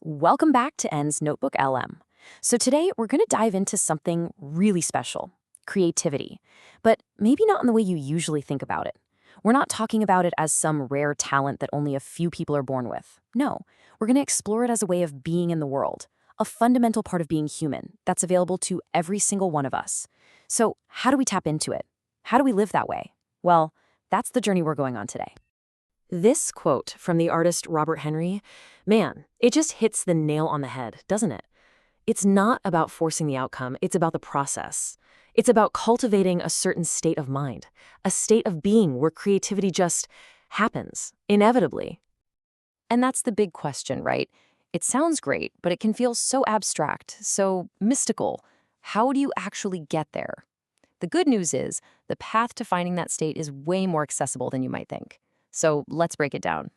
Welcome back to N's NotebookLM. So today we're going to dive into something really special, creativity, but maybe not in the way you usually think about it. We're not talking about it as some rare talent that only a few people are born with. No, we're going to explore it as a way of being in the world, a fundamental part of being human that's available to every single one of us. So how do we tap into it? How do we live that way? Well, that's the journey we're going on today. This quote from the artist Robert Henry, man, it just hits the nail on the head, doesn't it? It's not about forcing the outcome, it's about the process. It's about cultivating a certain state of mind, a state of being where creativity just happens, inevitably. And that's the big question, right? It sounds great, but it can feel so abstract, so mystical. How do you actually get there? The good news is the path to finding that state is way more accessible than you might think. So let's break it down.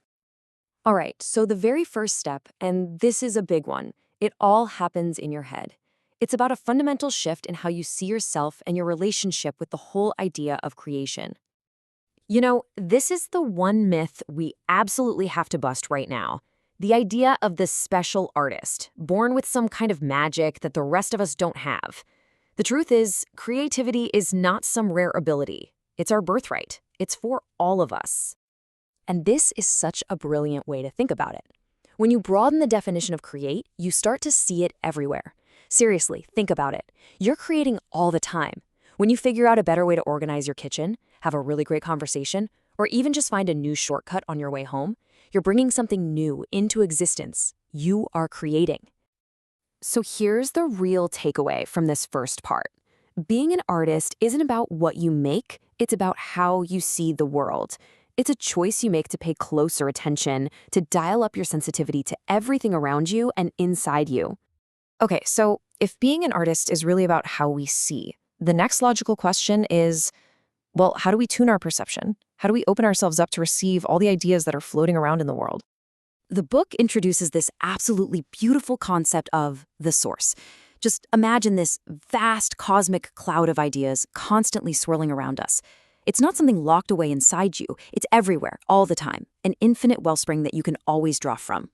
All right, so the very first step, and this is a big one, it all happens in your head. It's about a fundamental shift in how you see yourself and your relationship with the whole idea of creation. You know, this is the one myth we absolutely have to bust right now. The idea of the special artist, born with some kind of magic that the rest of us don't have. The truth is, creativity is not some rare ability. It's our birthright. It's for all of us. And this is such a brilliant way to think about it. When you broaden the definition of create, you start to see it everywhere. Seriously, think about it. You're creating all the time. When you figure out a better way to organize your kitchen, have a really great conversation, or even just find a new shortcut on your way home, you're bringing something new into existence. You are creating. So here's the real takeaway from this first part. Being an artist isn't about what you make, it's about how you see the world. It's a choice you make to pay closer attention, to dial up your sensitivity to everything around you and inside you. Okay, so if being an artist is really about how we see, the next logical question is, well, how do we tune our perception? How do we open ourselves up to receive all the ideas that are floating around in the world? The book introduces this absolutely beautiful concept of the source. Just imagine this vast cosmic cloud of ideas constantly swirling around us. It's not something locked away inside you. It's everywhere, all the time, an infinite wellspring that you can always draw from.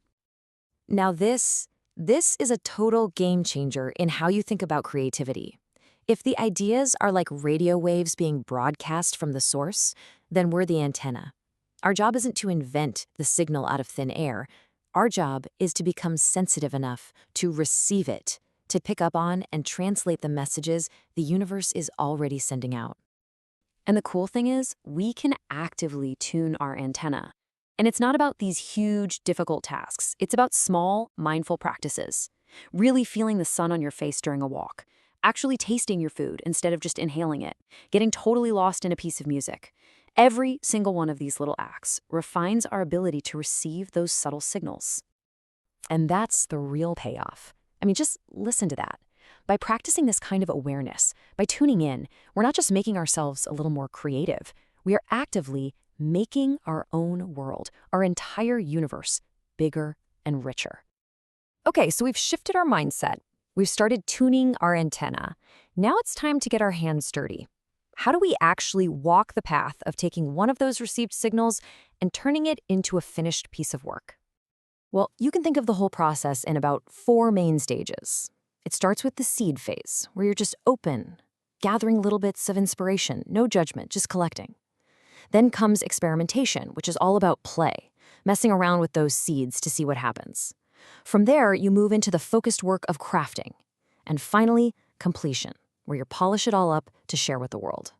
Now this is a total game changer in how you think about creativity. If the ideas are like radio waves being broadcast from the source, then we're the antenna. Our job isn't to invent the signal out of thin air. Our job is to become sensitive enough to receive it, to pick up on and translate the messages the universe is already sending out. And the cool thing is, we can actively tune our antenna. And it's not about these huge, difficult tasks. It's about small, mindful practices. Really feeling the sun on your face during a walk. Actually tasting your food instead of just inhaling it. Getting totally lost in a piece of music. Every single one of these little acts refines our ability to receive those subtle signals. And that's the real payoff. I mean, just listen to that. By practicing this kind of awareness, by tuning in, we're not just making ourselves a little more creative. We are actively making our own world, our entire universe, bigger and richer. Okay, so we've shifted our mindset. We've started tuning our antenna. Now it's time to get our hands dirty. How do we actually walk the path of taking one of those received signals and turning it into a finished piece of work? Well, you can think of the whole process in about 4 main stages. It starts with the seed phase, where you're just open, gathering little bits of inspiration, no judgment, just collecting. Then comes experimentation, which is all about play, messing around with those seeds to see what happens. From there, you move into the focused work of crafting. And finally, completion, where you polish it all up to share with the world.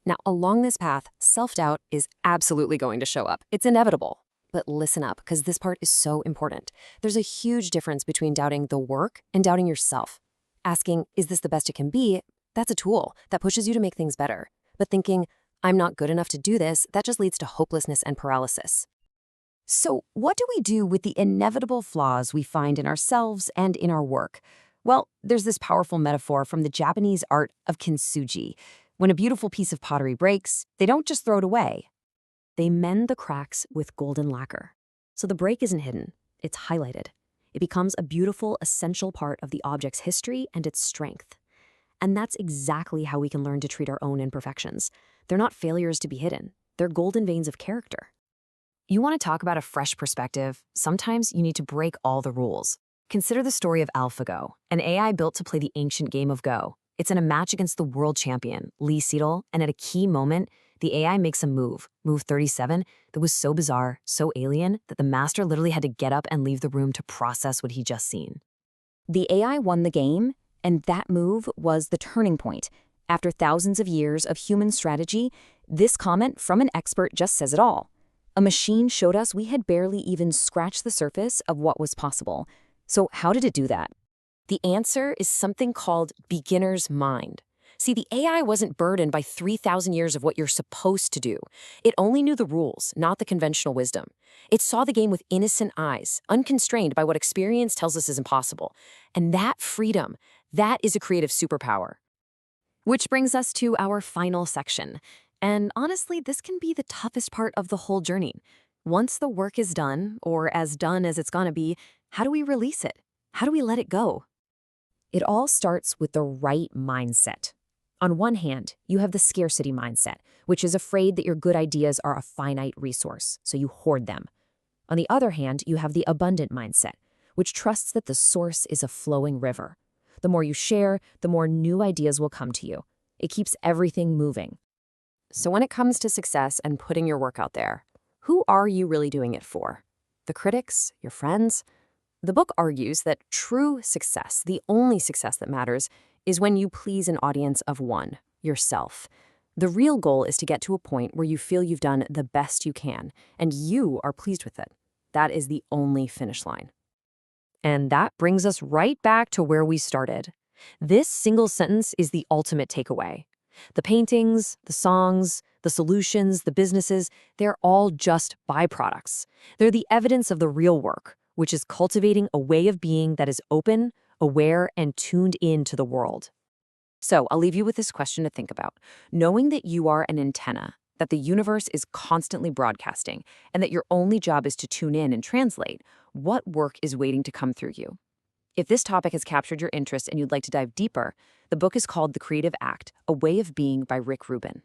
Now, along this path, self-doubt is absolutely going to show up. It's inevitable. But listen up, because this part is so important. There's a huge difference between doubting the work and doubting yourself. Asking, is this the best it can be? That's a tool that pushes you to make things better. But thinking, I'm not good enough to do this, that just leads to hopelessness and paralysis. So what do we do with the inevitable flaws we find in ourselves and in our work? Well, there's this powerful metaphor from the Japanese art of kintsugi. When a beautiful piece of pottery breaks, they don't just throw it away. They mend the cracks with golden lacquer. So the break isn't hidden, it's highlighted. It becomes a beautiful, essential part of the object's history and its strength. And that's exactly how we can learn to treat our own imperfections. They're not failures to be hidden. They're golden veins of character. You want to talk about a fresh perspective? Sometimes you need to break all the rules. Consider the story of AlphaGo, an AI built to play the ancient game of Go. It's in a match against the world champion, Lee Sedol, and at a key moment, the AI makes a move 37, that was so bizarre, so alien, that the master literally had to get up and leave the room to process what he'd just seen. The AI won the game, and that move was the turning point. After thousands of years of human strategy, this comment from an expert just says it all. A machine showed us we had barely even scratched the surface of what was possible. So how did it do that? The answer is something called beginner's mind. See, the AI wasn't burdened by 3,000 years of what you're supposed to do. It only knew the rules, not the conventional wisdom. It saw the game with innocent eyes, unconstrained by what experience tells us is impossible. And that freedom, that is a creative superpower. Which brings us to our final section. And honestly, this can be the toughest part of the whole journey. Once the work is done, or as done as it's gonna be, how do we release it? How do we let it go? It all starts with the right mindset. On one hand, you have the scarcity mindset, which is afraid that your good ideas are a finite resource, so you hoard them. On the other hand, you have the abundant mindset, which trusts that the source is a flowing river. The more you share, the more new ideas will come to you. It keeps everything moving. So when it comes to success and putting your work out there, who are you really doing it for? The critics? Your friends? The book argues that true success, the only success that matters, is when you please an audience of one, yourself. The real goal is to get to a point where you feel you've done the best you can, and you are pleased with it. That is the only finish line. And that brings us right back to where we started. This single sentence is the ultimate takeaway. The paintings, the songs, the solutions, the businesses, they're all just byproducts. They're the evidence of the real work, which is cultivating a way of being that is open, aware, and tuned in to the world. So I'll leave you with this question to think about. Knowing that you are an antenna, that the universe is constantly broadcasting, and that your only job is to tune in and translate, what work is waiting to come through you? If this topic has captured your interest and you'd like to dive deeper, the book is called The Creative Act, A Way of Being by Rick Rubin.